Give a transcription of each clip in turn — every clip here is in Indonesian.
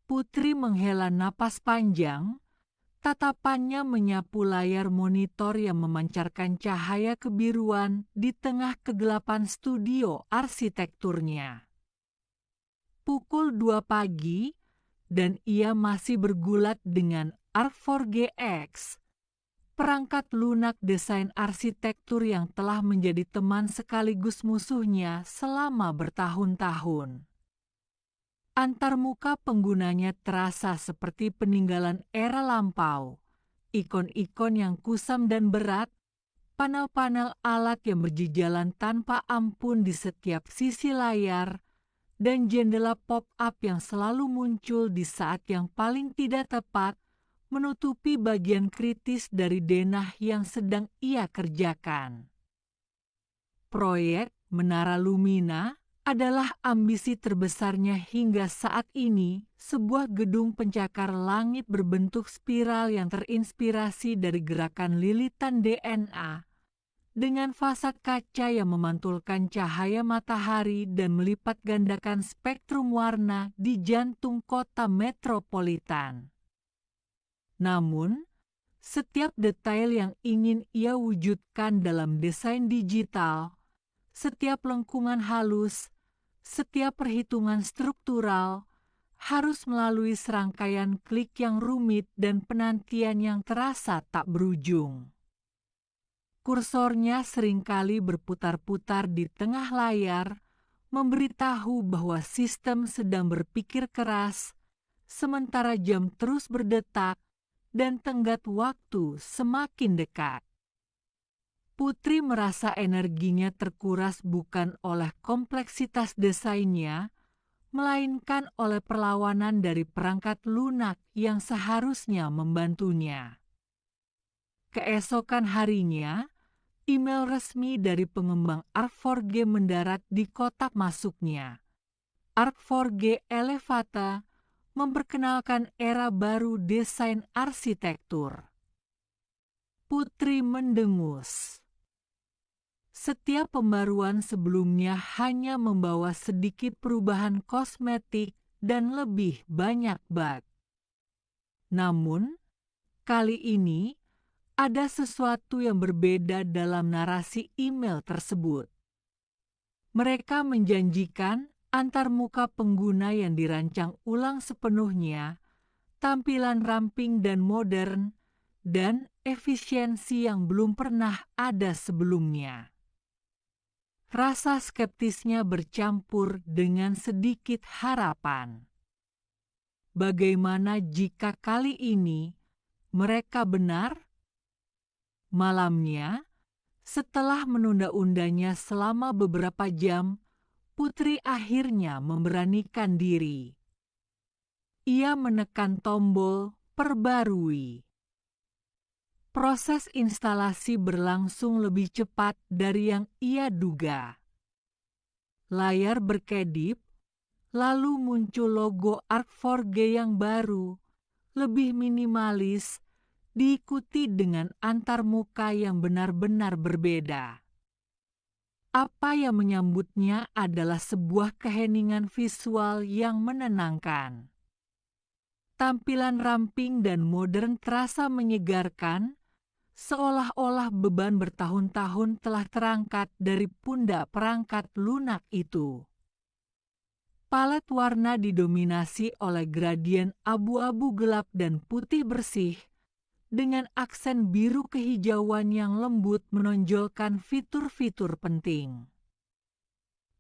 Putri menghela napas panjang, tatapannya menyapu layar monitor yang memancarkan cahaya kebiruan di tengah kegelapan studio arsitekturnya. Pukul 2 pagi, dan ia masih bergulat dengan Arc4GX, perangkat lunak desain arsitektur yang telah menjadi teman sekaligus musuhnya selama bertahun-tahun. Antarmuka penggunanya terasa seperti peninggalan era lampau, ikon-ikon yang kusam dan berat, panel-panel alat yang berjejalan tanpa ampun di setiap sisi layar, dan jendela pop-up yang selalu muncul di saat yang paling tidak tepat menutupi bagian kritis dari denah yang sedang ia kerjakan. Proyek Menara Lumina adalah ambisi terbesarnya hingga saat ini, sebuah gedung pencakar langit berbentuk spiral yang terinspirasi dari gerakan lilitan DNA, dengan fasad kaca yang memantulkan cahaya matahari dan melipat gandakan spektrum warna di jantung kota metropolitan. Namun, setiap detail yang ingin ia wujudkan dalam desain digital, setiap lengkungan halus, setiap perhitungan struktural, harus melalui serangkaian klik yang rumit dan penantian yang terasa tak berujung. Kursornya seringkali berputar-putar di tengah layar, memberitahu bahwa sistem sedang berpikir keras, sementara jam terus berdetak dan tenggat waktu semakin dekat. Putri merasa energinya terkuras bukan oleh kompleksitas desainnya, melainkan oleh perlawanan dari perangkat lunak yang seharusnya membantunya. Keesokan harinya, email resmi dari pengembang Arc4G mendarat di kotak masuknya. Arc4G Elevata memperkenalkan era baru desain arsitektur. Putri mendengus. Setiap pembaruan sebelumnya hanya membawa sedikit perubahan kosmetik dan lebih banyak bug. Namun, kali ini ada sesuatu yang berbeda dalam narasi email tersebut. Mereka menjanjikan antarmuka pengguna yang dirancang ulang sepenuhnya, tampilan ramping dan modern, dan efisiensi yang belum pernah ada sebelumnya. Rasa skeptisnya bercampur dengan sedikit harapan. Bagaimana jika kali ini mereka benar? Malamnya, setelah menunda-undanya selama beberapa jam, Putri akhirnya memberanikan diri. Ia menekan tombol "Perbarui". Proses instalasi berlangsung lebih cepat dari yang ia duga. Layar berkedip, lalu muncul logo Arc4G yang baru, lebih minimalis, diikuti dengan antarmuka yang benar-benar berbeda. Apa yang menyambutnya adalah sebuah keheningan visual yang menenangkan. Tampilan ramping dan modern terasa menyegarkan, seolah-olah beban bertahun-tahun telah terangkat dari pundak perangkat lunak itu. Palet warna didominasi oleh gradien abu-abu gelap dan putih bersih, dengan aksen biru kehijauan yang lembut menonjolkan fitur-fitur penting.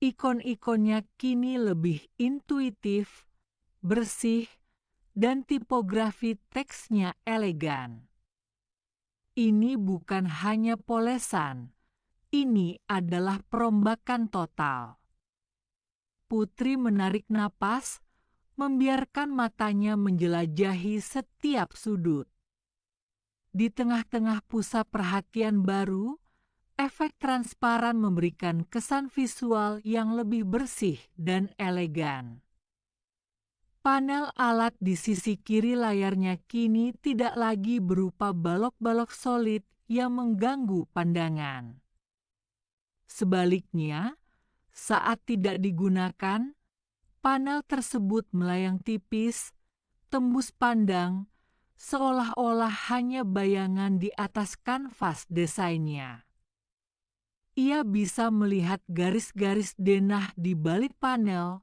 Ikon-ikonnya kini lebih intuitif, bersih, dan tipografi teksnya elegan. Ini bukan hanya polesan, ini adalah perombakan total. Putri menarik napas, membiarkan matanya menjelajahi setiap sudut. Di tengah-tengah pusat perhatian baru, efek transparan memberikan kesan visual yang lebih bersih dan elegan. Panel alat di sisi kiri layarnya kini tidak lagi berupa balok-balok solid yang mengganggu pandangan. Sebaliknya, saat tidak digunakan, panel tersebut melayang tipis, tembus pandang, seolah-olah hanya bayangan di atas kanvas desainnya. Ia bisa melihat garis-garis denah di balik panel,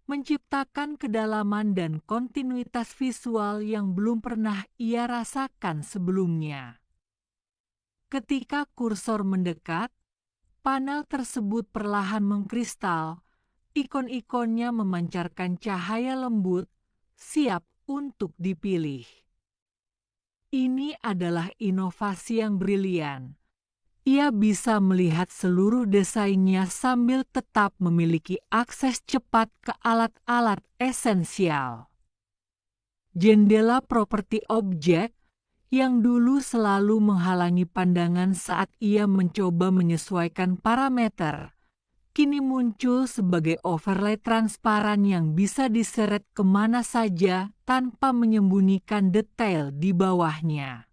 menciptakan kedalaman dan kontinuitas visual yang belum pernah ia rasakan sebelumnya. Ketika kursor mendekat, panel tersebut perlahan mengkristal, ikon-ikonnya memancarkan cahaya lembut, siap untuk dipilih. Ini adalah inovasi yang brilian. Ia bisa melihat seluruh desainnya sambil tetap memiliki akses cepat ke alat-alat esensial. Jendela properti objek yang dulu selalu menghalangi pandangan saat ia mencoba menyesuaikan parameter, kini muncul sebagai overlay transparan yang bisa diseret kemana saja tanpa menyembunyikan detail di bawahnya.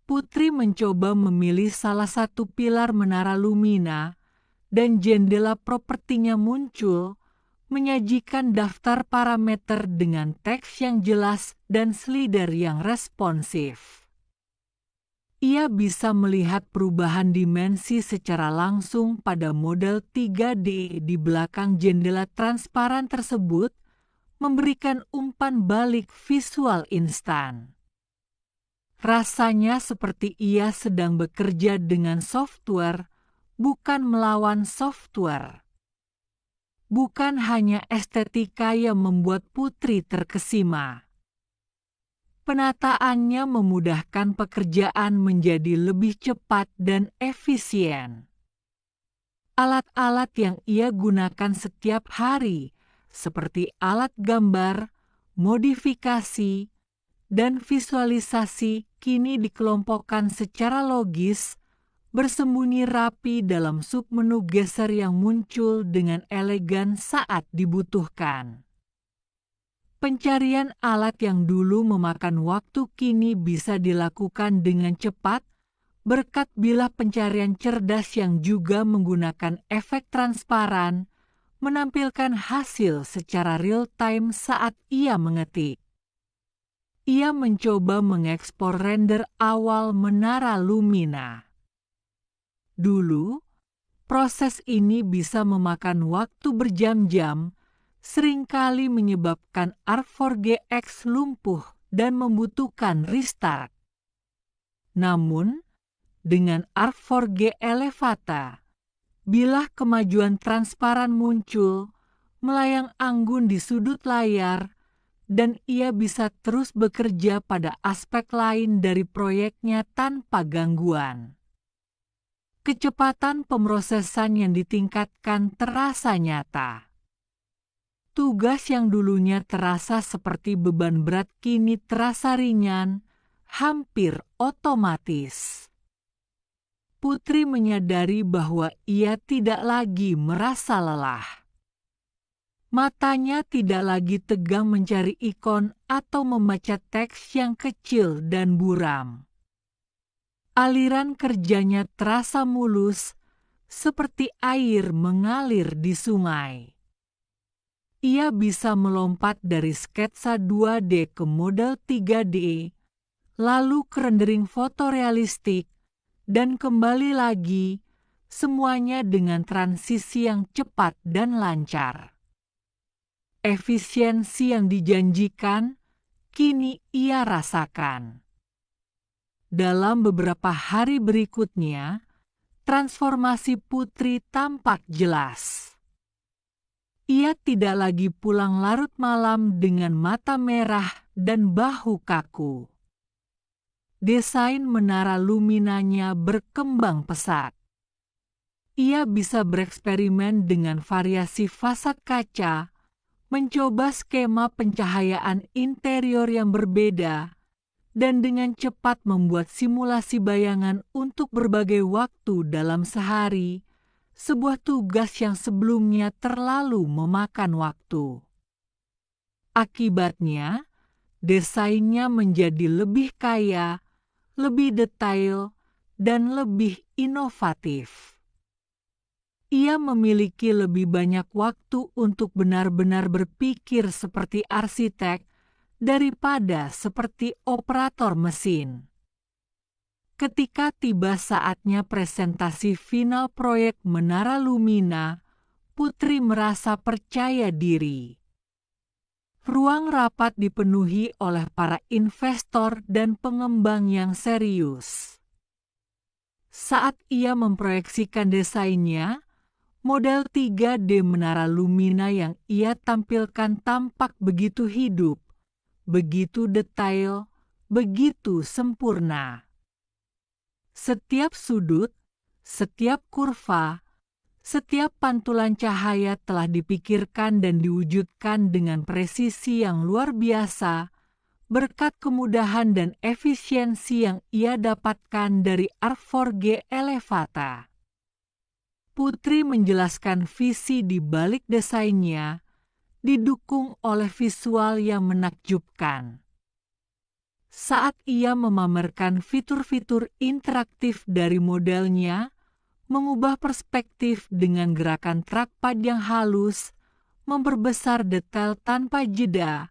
Putri mencoba memilih salah satu pilar menara Lumina, dan jendela propertinya muncul, menyajikan daftar parameter dengan teks yang jelas dan slider yang responsif. Ia bisa melihat perubahan dimensi secara langsung pada model 3D di belakang jendela transparan tersebut, memberikan umpan balik visual instan. Rasanya seperti ia sedang bekerja dengan software, bukan melawan software. Bukan hanya estetika yang membuat Putri terkesima. Penataannya memudahkan pekerjaan menjadi lebih cepat dan efisien. Alat-alat yang ia gunakan setiap hari, seperti alat gambar, modifikasi, dan visualisasi, kini dikelompokkan secara logis, bersembunyi rapi dalam submenu geser yang muncul dengan elegan saat dibutuhkan. Pencarian alat yang dulu memakan waktu kini bisa dilakukan dengan cepat berkat bilah pencarian cerdas yang juga menggunakan efek transparan, menampilkan hasil secara real-time saat ia mengetik. Ia mencoba mengekspor render awal menara Lumina. Dulu, proses ini bisa memakan waktu berjam-jam, seringkali menyebabkan Arc4GX lumpuh dan membutuhkan restart. Namun, dengan Arc4G Elevata, bilah kemajuan transparan muncul, melayang anggun di sudut layar, dan ia bisa terus bekerja pada aspek lain dari proyeknya tanpa gangguan. Kecepatan pemrosesan yang ditingkatkan terasa nyata. Tugas yang dulunya terasa seperti beban berat kini terasa ringan, hampir otomatis. Putri menyadari bahwa ia tidak lagi merasa lelah. Matanya tidak lagi tegang mencari ikon atau membaca teks yang kecil dan buram. Aliran kerjanya terasa mulus, seperti air mengalir di sungai. Ia bisa melompat dari sketsa 2D ke model 3D, lalu ke rendering fotorealistik, dan kembali lagi, semuanya dengan transisi yang cepat dan lancar. Efisiensi yang dijanjikan, kini ia rasakan. Dalam beberapa hari berikutnya, transformasi Putri tampak jelas. Ia tidak lagi pulang larut malam dengan mata merah dan bahu kaku. Desain menara Luminanya berkembang pesat. Ia bisa bereksperimen dengan variasi fasad kaca, mencoba skema pencahayaan interior yang berbeda, dan dengan cepat membuat simulasi bayangan untuk berbagai waktu dalam sehari, sebuah tugas yang sebelumnya terlalu memakan waktu. Akibatnya, desainnya menjadi lebih kaya, lebih detail, dan lebih inovatif. Ia memiliki lebih banyak waktu untuk benar-benar berpikir seperti arsitek daripada seperti operator mesin. Ketika tiba saatnya presentasi final proyek Menara Lumina, Putri merasa percaya diri. Ruang rapat dipenuhi oleh para investor dan pengembang yang serius. Saat ia memproyeksikan desainnya, model 3D Menara Lumina yang ia tampilkan tampak begitu hidup, begitu detail, begitu sempurna. Setiap sudut, setiap kurva, setiap pantulan cahaya telah dipikirkan dan diwujudkan dengan presisi yang luar biasa berkat kemudahan dan efisiensi yang ia dapatkan dari Arc4G Elevata. Putri menjelaskan visi di balik desainnya, didukung oleh visual yang menakjubkan. Saat ia memamerkan fitur-fitur interaktif dari modelnya, mengubah perspektif dengan gerakan trackpad yang halus, memperbesar detail tanpa jeda,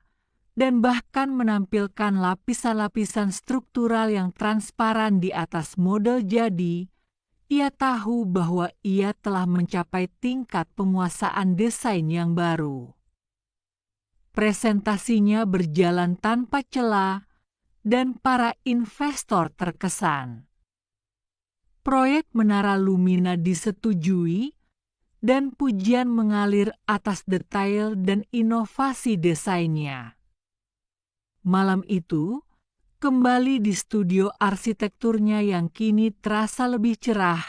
dan bahkan menampilkan lapisan-lapisan struktural yang transparan di atas model jadi, ia tahu bahwa ia telah mencapai tingkat penguasaan desain yang baru. Presentasinya berjalan tanpa celah, dan para investor terkesan. Proyek Menara Lumina disetujui, dan pujian mengalir atas detail dan inovasi desainnya. Malam itu, kembali di studio arsitekturnya yang kini terasa lebih cerah,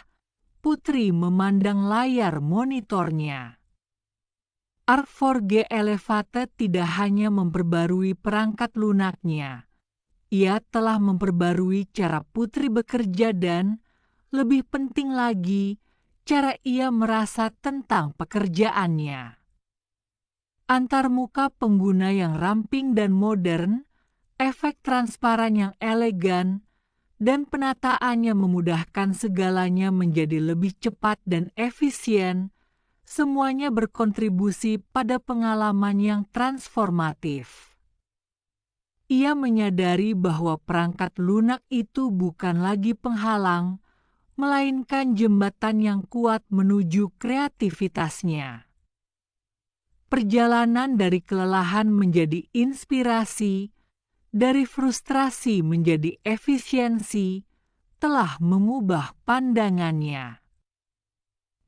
Putri memandang layar monitornya. Arc4G Elevata tidak hanya memperbarui perangkat lunaknya, ia telah memperbarui cara Putri bekerja dan, lebih penting lagi, cara ia merasa tentang pekerjaannya. Antarmuka pengguna yang ramping dan modern, efek transparan yang elegan, dan penataannya memudahkan segalanya menjadi lebih cepat dan efisien, semuanya berkontribusi pada pengalaman yang transformatif. Ia menyadari bahwa perangkat lunak itu bukan lagi penghalang, melainkan jembatan yang kuat menuju kreativitasnya. Perjalanan dari kelelahan menjadi inspirasi, dari frustrasi menjadi efisiensi, telah mengubah pandangannya.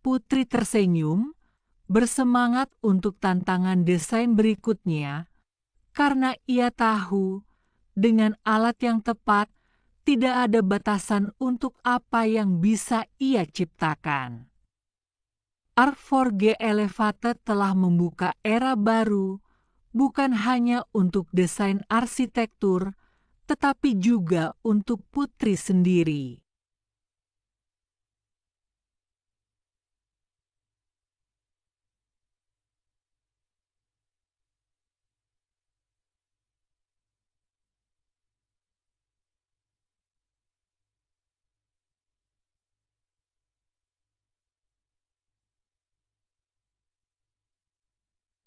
Putri tersenyum, bersemangat untuk tantangan desain berikutnya, karena ia tahu, dengan alat yang tepat, tidak ada batasan untuk apa yang bisa ia ciptakan. Arc4G Elevata telah membuka era baru, bukan hanya untuk desain arsitektur, tetapi juga untuk Putri sendiri.